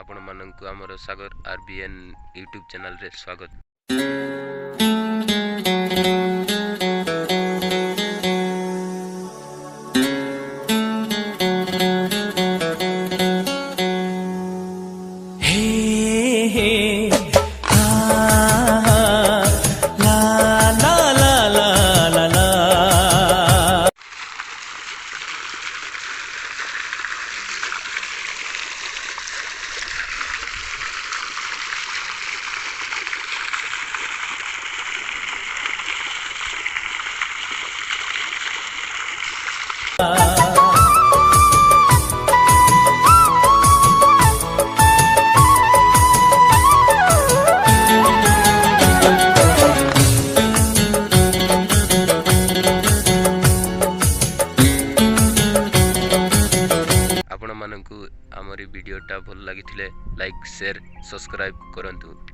आपण माननकु हमर सागर RBN YouTube channel रे स्वागत। आपण माननकु हमरी वीडियोटा भल लागिथिले लाइक शेयर सब्सक्राइब करंतु।